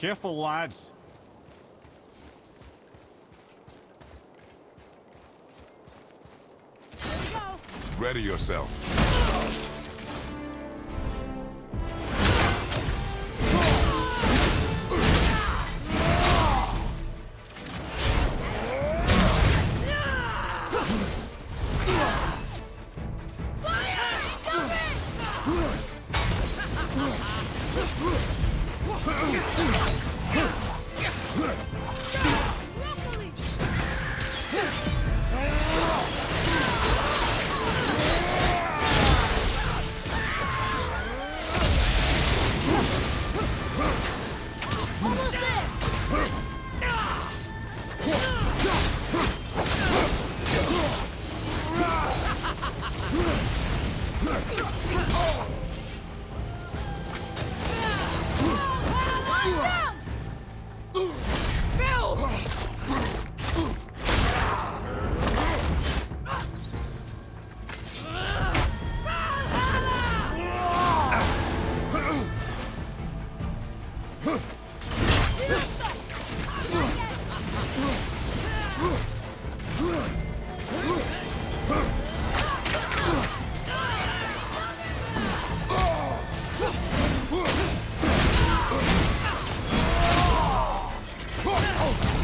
Careful, lads. Here we go. Ready yourself.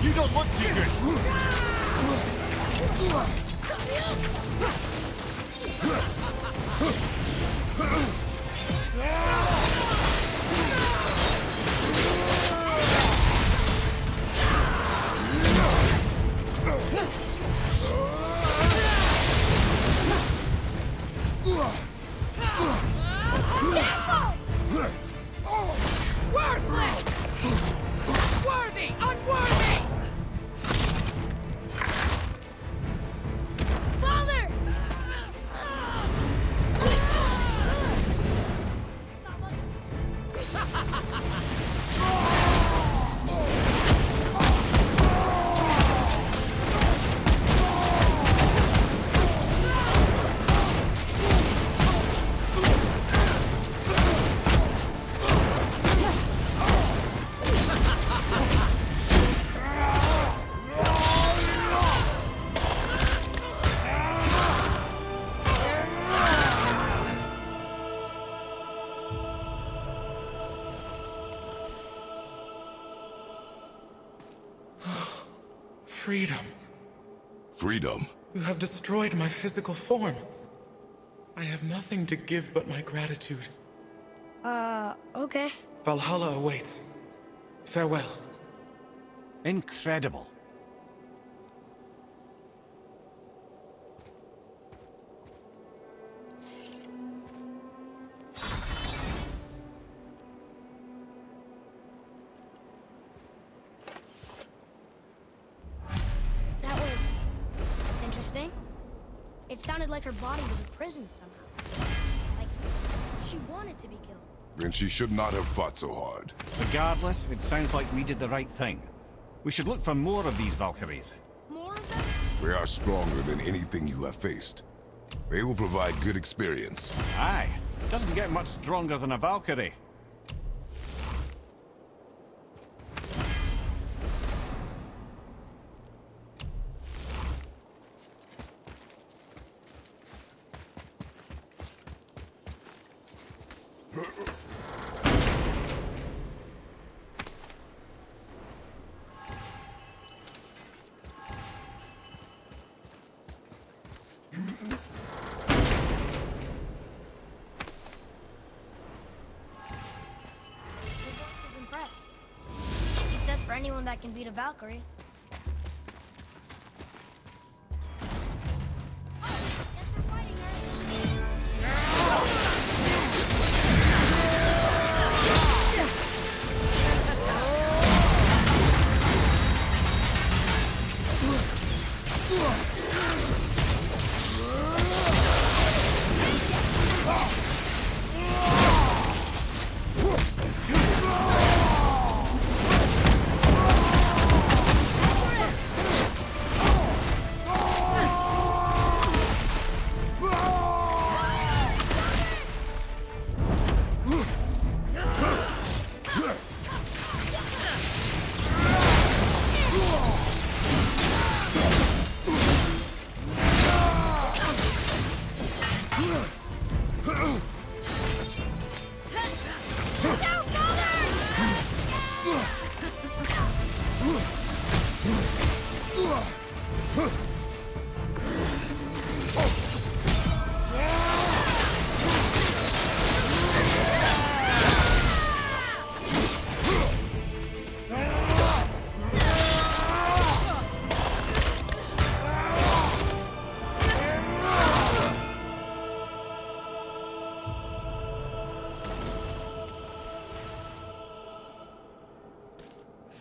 You don't look too good. Worthless! Worthy! Unworthy! Father! Freedom. Freedom. You have destroyed my physical form. I have nothing to give but my gratitude. Okay. Valhalla awaits. Farewell. Incredible. That was interesting. It sounded like her body was a prison somehow. Like she wanted to be killed. Then she should not have fought so hard. Regardless, it sounds like we did the right thing. We should look for more of these Valkyries. More of them? They are stronger than anything you have faced. They will provide good experience. Aye, doesn't get much stronger than a Valkyrie. Is impressed. He says for anyone that can beat a Valkyrie. Guess we're fighting her.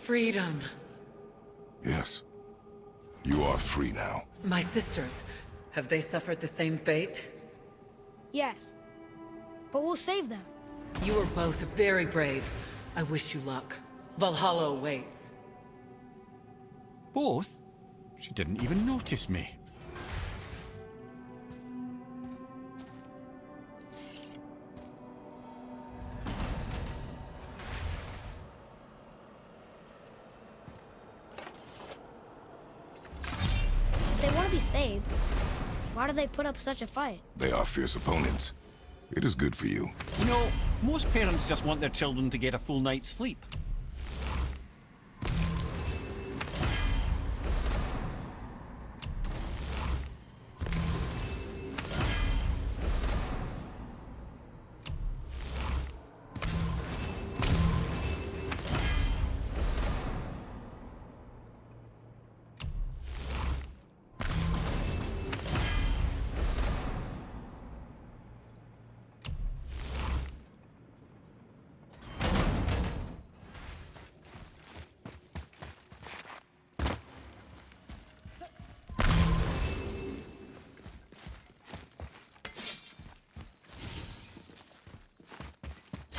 Freedom. Yes. You are free now. My sisters, have they suffered the same fate? Yes. But we'll save them. You are both very brave. I wish you luck. Valhalla awaits. Both? She didn't even notice me. If they want to be saved, why do they put up such a fight? They are fierce opponents. It is good for you. You know, most parents just want their children to get a full night's sleep.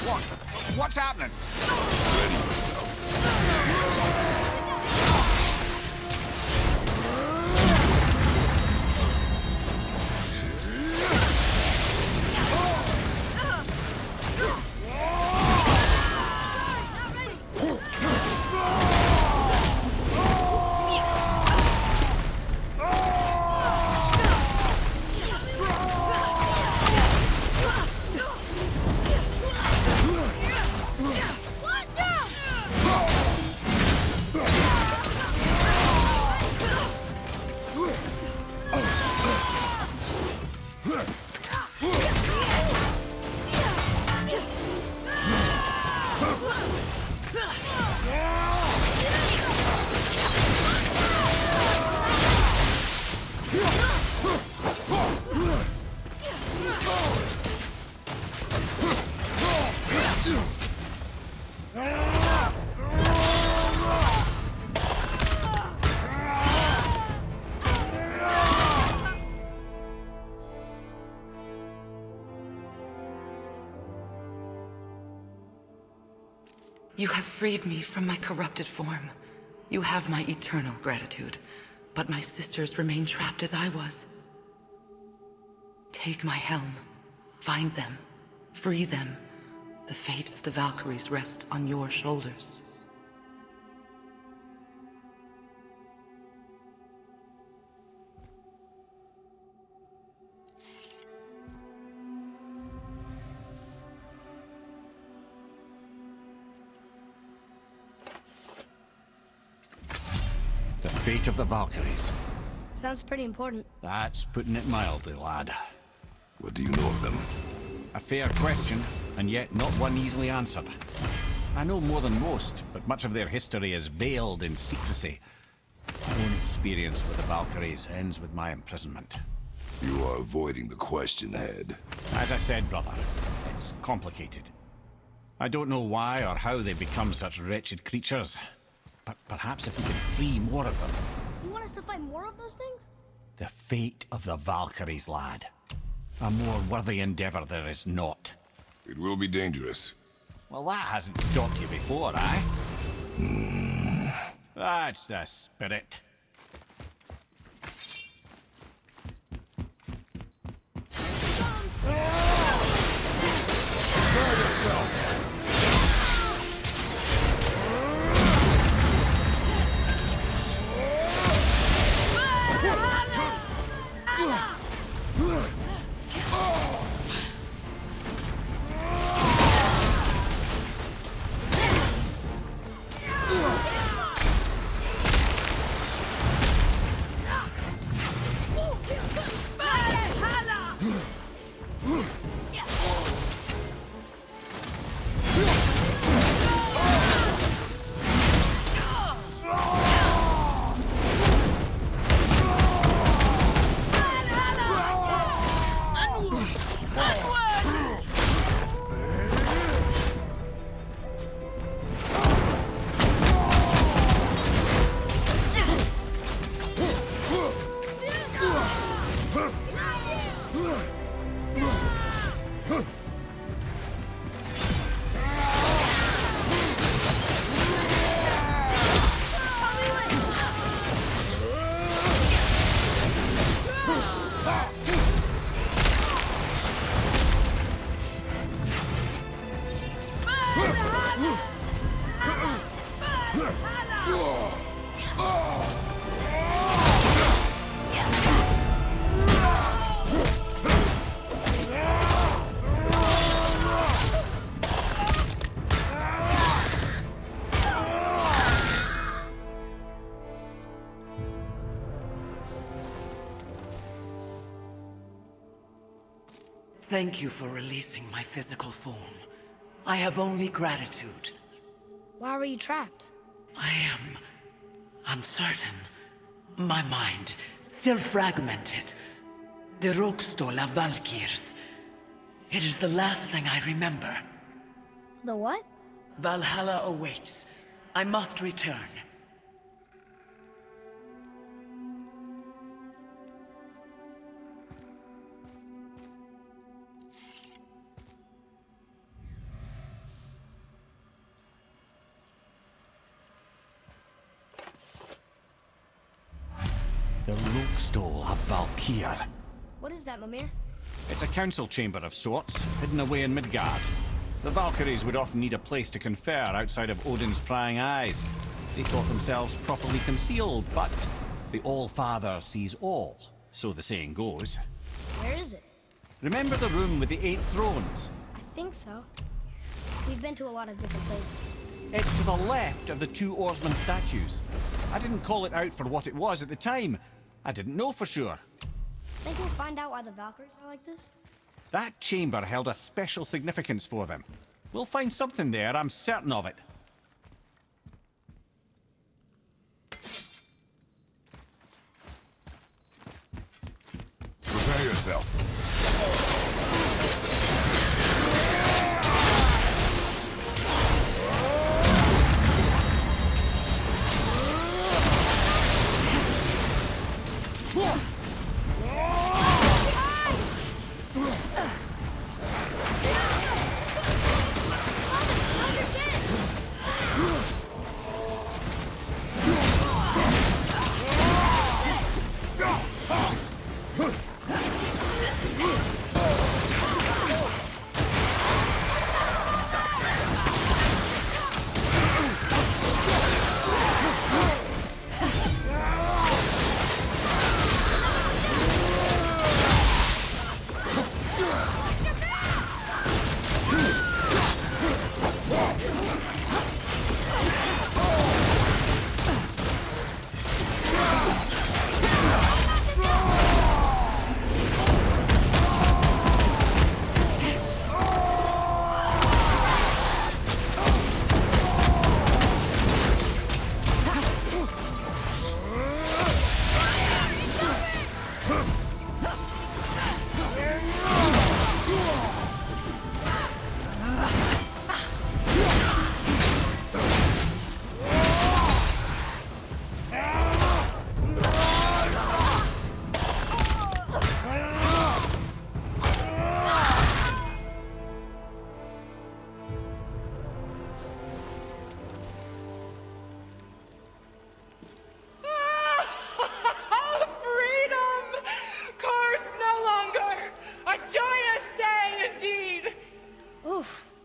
What? What's happening? Ready yourself. You have freed me from my corrupted form. You have my eternal gratitude. But my sisters remain trapped as I was. Take my helm. Find them. Free them. The fate of the Valkyries rests on your shoulders. The fate of the Valkyries. Sounds pretty important. That's putting it mildly, lad. What do you know of them? A fair question, and yet not one easily answered. I know more than most, but much of their history is veiled in secrecy. My own experience with the Valkyries ends with my imprisonment. You are avoiding the question, Head. As I said, brother, it's complicated. I don't know why or how they become such wretched creatures, but perhaps if we can free more of them. You want us to fight more of those things? The fate of the Valkyries, lad. A more worthy endeavor there is not. It will be dangerous. Well, that hasn't stopped you before, eh? That's the spirit. Thank you for releasing my physical form. I have only gratitude. Why were you trapped? I am uncertain. My mind, still fragmented. The Rokstol of Valkyries. It is the last thing I remember. The what? Valhalla awaits. I must return. The Rokstol of Valkyr. What is that, Mimir? It's a council chamber of sorts, hidden away in Midgard. The Valkyries would often need a place to confer outside of Odin's prying eyes. They thought themselves properly concealed, but the All-Father sees all, so the saying goes. Where is it? Remember the room with the 8 thrones? I think so. We've been to a lot of different places. It's to the left of the 2 oarsman statues. I didn't call it out for what it was at the time. I didn't know for sure. Think we'll find out why the Valkyries are like this? That chamber held a special significance for them. We'll find something there, I'm certain of it. Prepare yourself.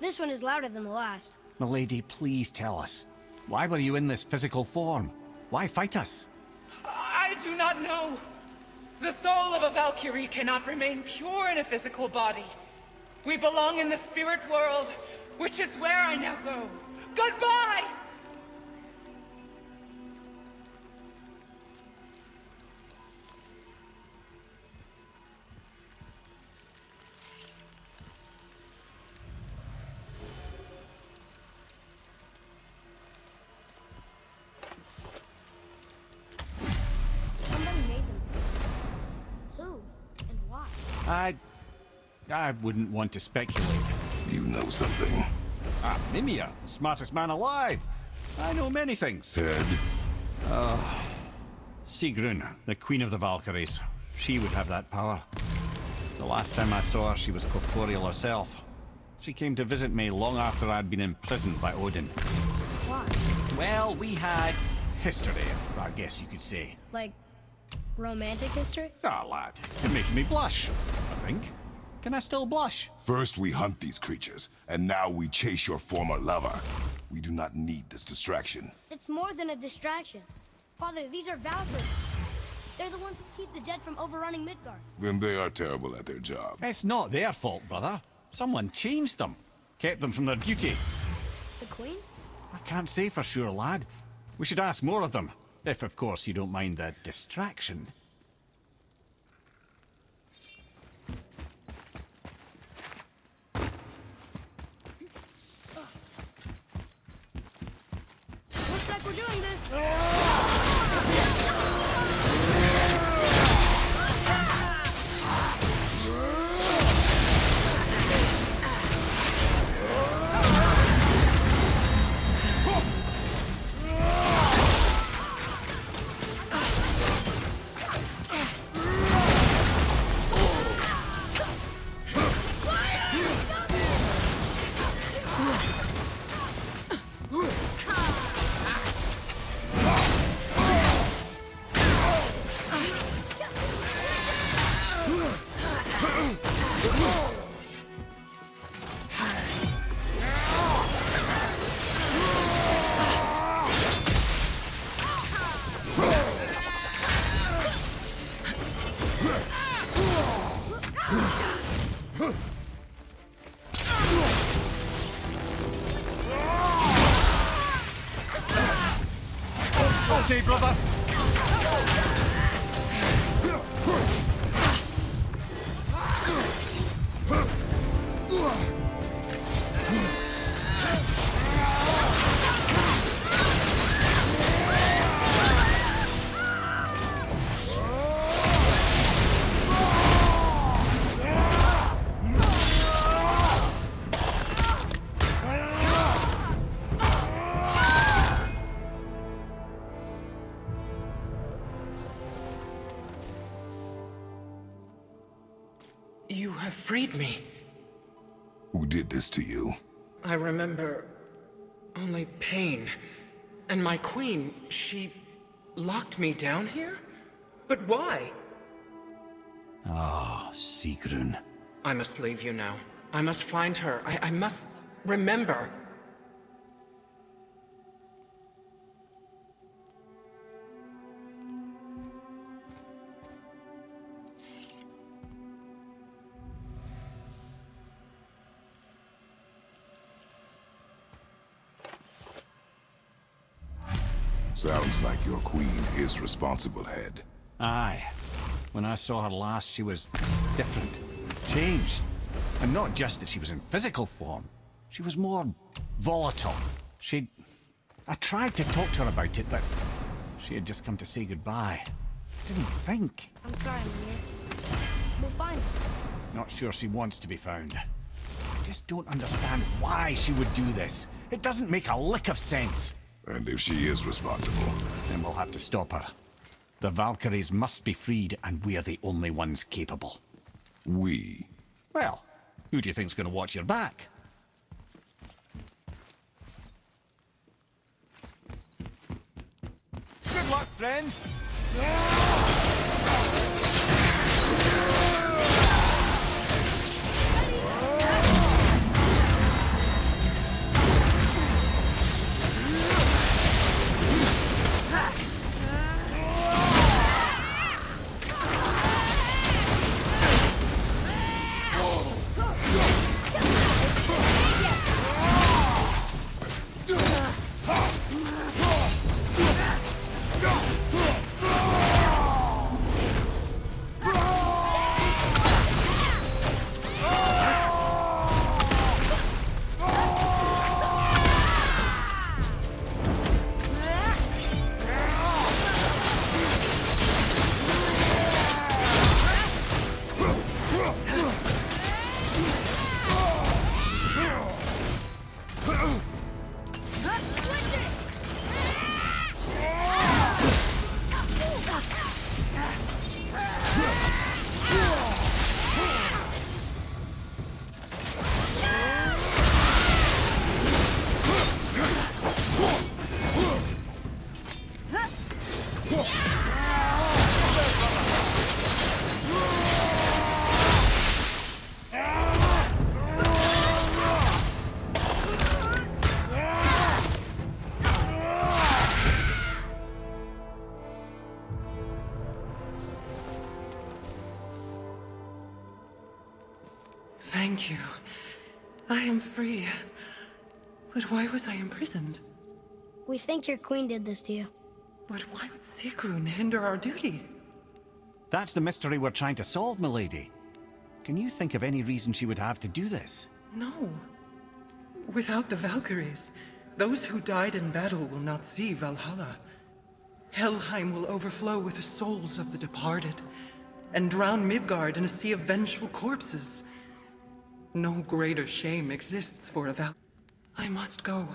This one is louder than the last. Milady, please tell us. Why were you in this physical form? Why fight us? I do not know. The soul of a Valkyrie cannot remain pure in a physical body. We belong in the spirit world, which is where I now go. Goodbye! Somebody made them this way. Who and why? I wouldn't want to speculate. You know something. Ah, Mimir, the smartest man alive. I know many things. Ted, Sigrun, the queen of the Valkyries. She would have that power. The last time I saw her, she was corporeal herself. She came to visit me long after I'd been imprisoned by Odin. Why? Well, we had history, I guess you could say. Like, romantic history? Ah, lad, you're making me blush, I think. Can I still blush? First we hunt these creatures, and now we chase your former lover. We do not need this distraction. It's more than a distraction. Father, these are Valkyries. They're the ones who keep the dead from overrunning Midgard. Then they are terrible at their job. It's not their fault, brother. Someone changed them. Kept them from their duty. The Queen? I can't say for sure, lad. We should ask more of them. If, of course, you don't mind the distraction. Looks like we're doing this. Okay, brother. You have freed me. Who did this to you? I remember only pain. And my queen, she locked me down here? But why? Ah, Sigrun. I must leave you now. I must find her. I must remember. Sounds like your queen is responsible, head. Aye. When I saw her last, she was different. Changed. And not just that she was in physical form. She was more volatile. I tried to talk to her about it, but she had just come to say goodbye. I didn't think. I'm sorry, Mimir. We'll find her. Not sure she wants to be found. I just don't understand why she would do this. It doesn't make a lick of sense. And if she is responsible, Then we'll have to stop her. The Valkyries must be freed, and we're the only ones capable. we... Well, who do you think's going to watch your back? Good luck, friends! Thank you. I am free. But why was I imprisoned? We think your queen did this to you. But why would Sigrun hinder our duty? That's the mystery we're trying to solve, milady. Can you think of any reason she would have to do this? No. Without the Valkyries, those who died in battle will not see Valhalla. Helheim will overflow with the souls of the departed, and drown Midgard in a sea of vengeful corpses. No greater shame exists for a Val. I must go.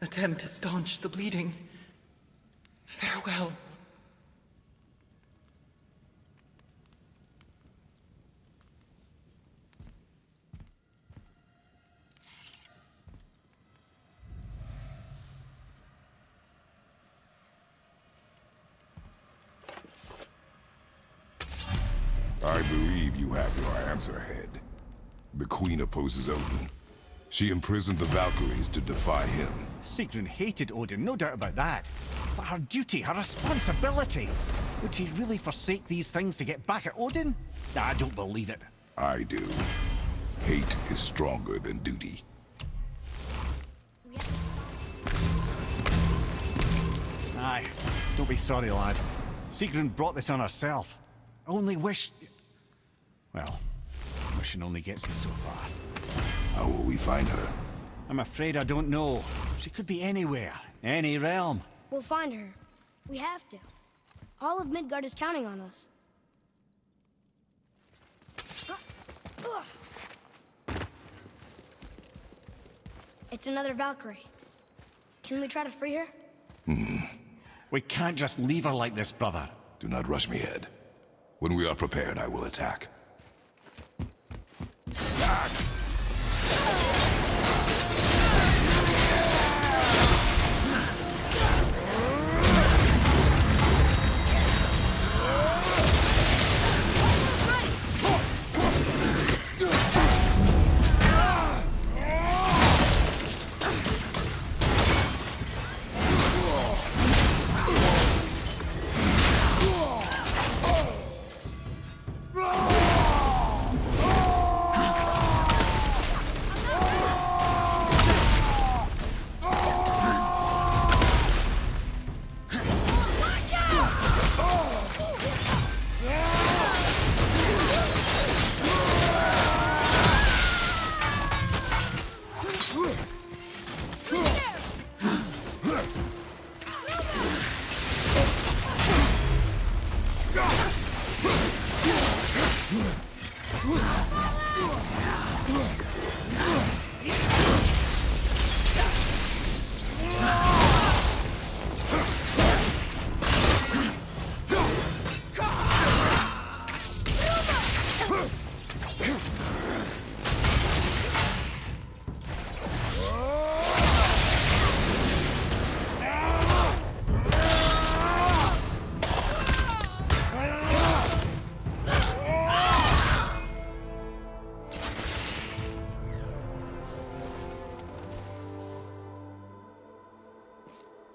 Attempt to staunch the bleeding. Farewell. I believe you have your answer, Head. The Queen opposes Odin. She imprisoned the Valkyries to defy him. Sigrun hated Odin, no doubt about that. But her duty, her responsibility. Would she really forsake these things to get back at Odin? I don't believe it. I do. Hate is stronger than duty. Aye, don't be sorry, lad. Sigrun brought this on herself. I only wish... Well, wishing only gets you so far. How will we find her? I'm afraid I don't know. She could be anywhere, any realm. We'll find her. We have to. All of Midgard is counting on us. It's another Valkyrie. Can we try to free her? We can't just leave her like this, brother. Do not rush me, Head. When we are prepared, I will attack.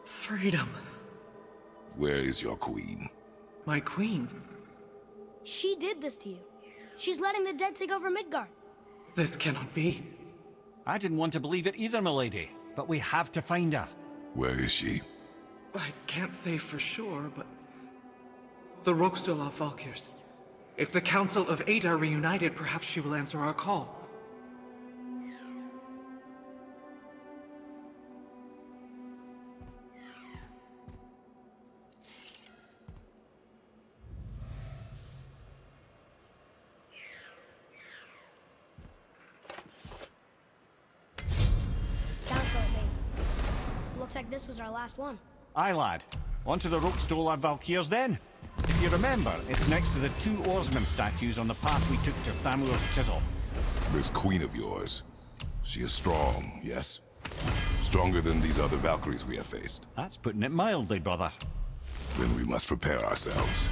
Freedom. Where is your queen? My queen. She did this to you. She's letting the dead take over Midgard. This cannot be. I didn't want to believe it either, milady. But we have to find her. Where is she? I can't say for sure, but... the Rokstol of Valkyrs. If the Council of Eight are reunited, perhaps she will answer our call. Council of Eight. Looks like this was our last one. Aye, lad. On to the Rokstol Valkyrs then. If you remember, it's next to the two oarsman statues on the path we took to Thamur's chisel. This queen of yours. She is strong, yes? Stronger than these other Valkyries we have faced. That's putting it mildly, brother. Then we must prepare ourselves.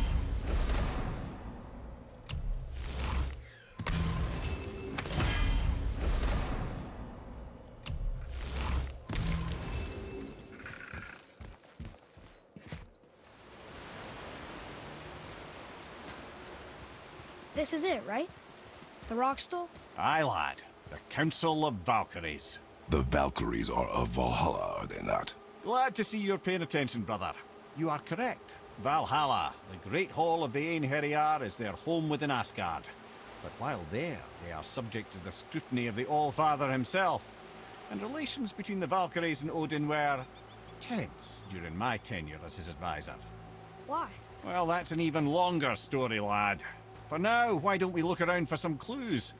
This is it, right? The Rockstall? Aye, lad. The Council of Valkyries. The Valkyries are of Valhalla, are they not? Glad to see you're paying attention, brother. You are correct. Valhalla, the great hall of the Einherjar, is their home within Asgard. But while there, they are subject to the scrutiny of the All-Father himself. And relations between the Valkyries and Odin were tense during my tenure as his advisor. Why? Well, that's an even longer story, lad. For now, why don't we look around for some clues?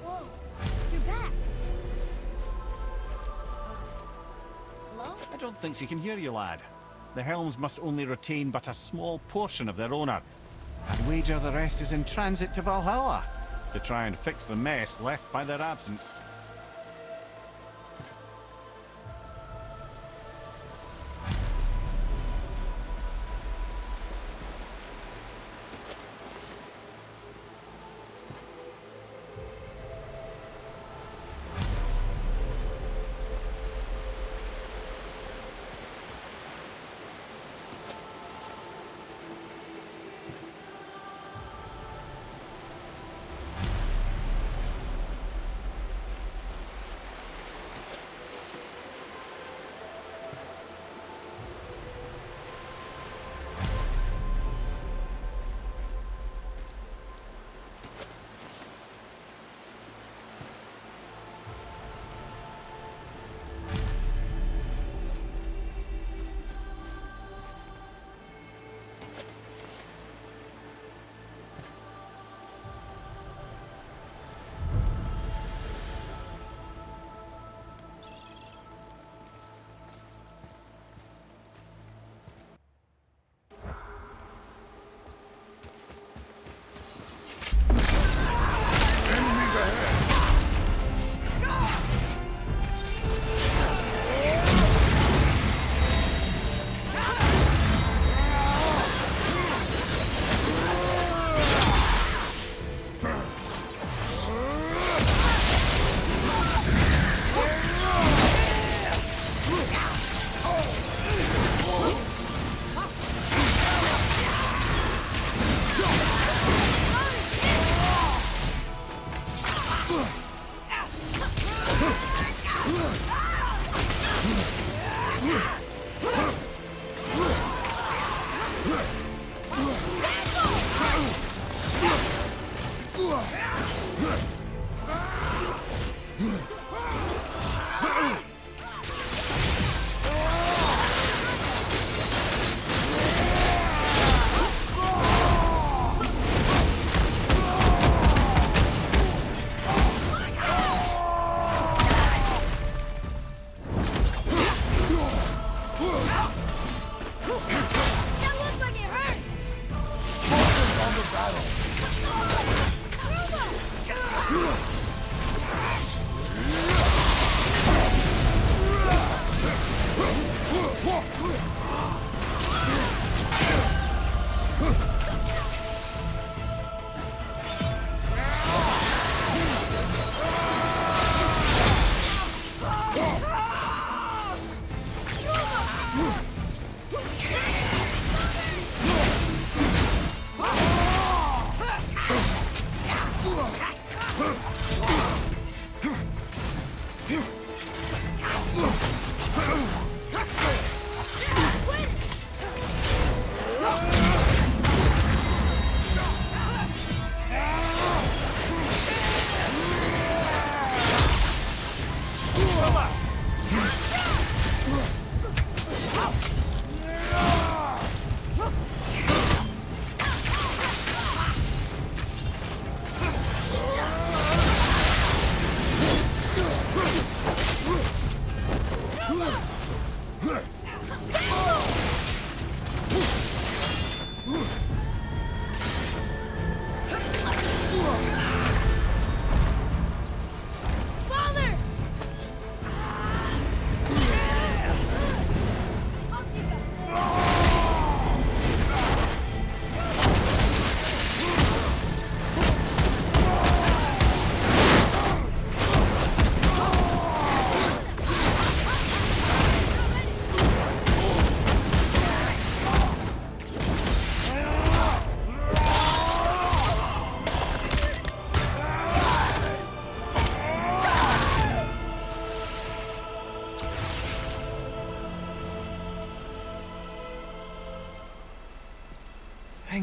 Whoa, you're back. Hello? I don't think she can hear you, lad. The helms must only retain but a small portion of their owner. I'd wager the rest is in transit to Valhalla to try and fix the mess left by their absence.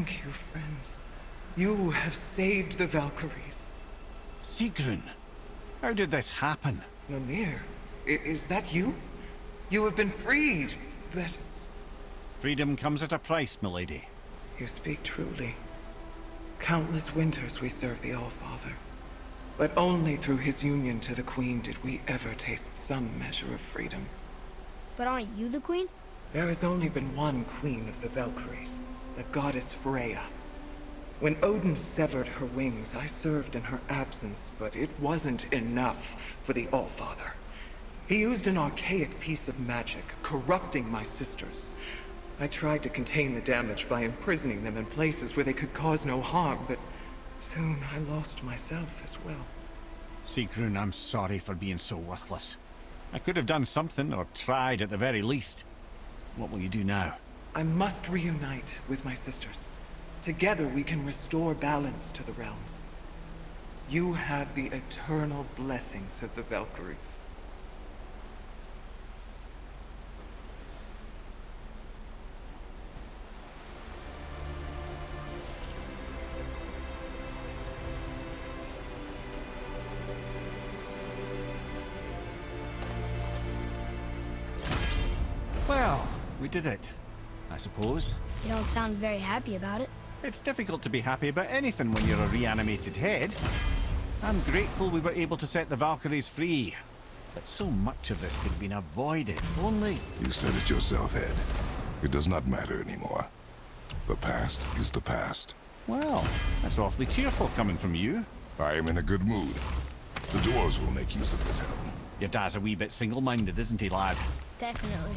Thank you, friends. You have saved the Valkyries. Sigrun, how did this happen? Mimir, is that you? You have been freed, but... Freedom comes at a price, milady. You speak truly. Countless winters we serve the All-Father. But only through his union to the Queen did we ever taste some measure of freedom. But aren't you the queen? There has only been one Queen of the Valkyries, the goddess Freya. When Odin severed her wings, I served in her absence, but it wasn't enough for the All-Father. He used an archaic piece of magic, corrupting my sisters. I tried to contain the damage by imprisoning them in places where they could cause no harm, but soon I lost myself as well. Sigrun, I'm sorry for being so worthless. I could have done something, or tried at the very least. What will you do now? I must reunite with my sisters. Together we can restore balance to the realms. You have the eternal blessings of the Valkyries. Well, we did it, I suppose. You don't sound very happy about it. It's difficult to be happy about anything when you're a reanimated head. I'm grateful we were able to set the Valkyries free. But so much of this could have been avoided, only... You said it yourself, Ed. It does not matter anymore. The past is the past. Well, that's awfully cheerful coming from you. I am in a good mood. The dwarves will make use of this helm. Your dad's a wee bit single-minded, isn't he, lad? Definitely.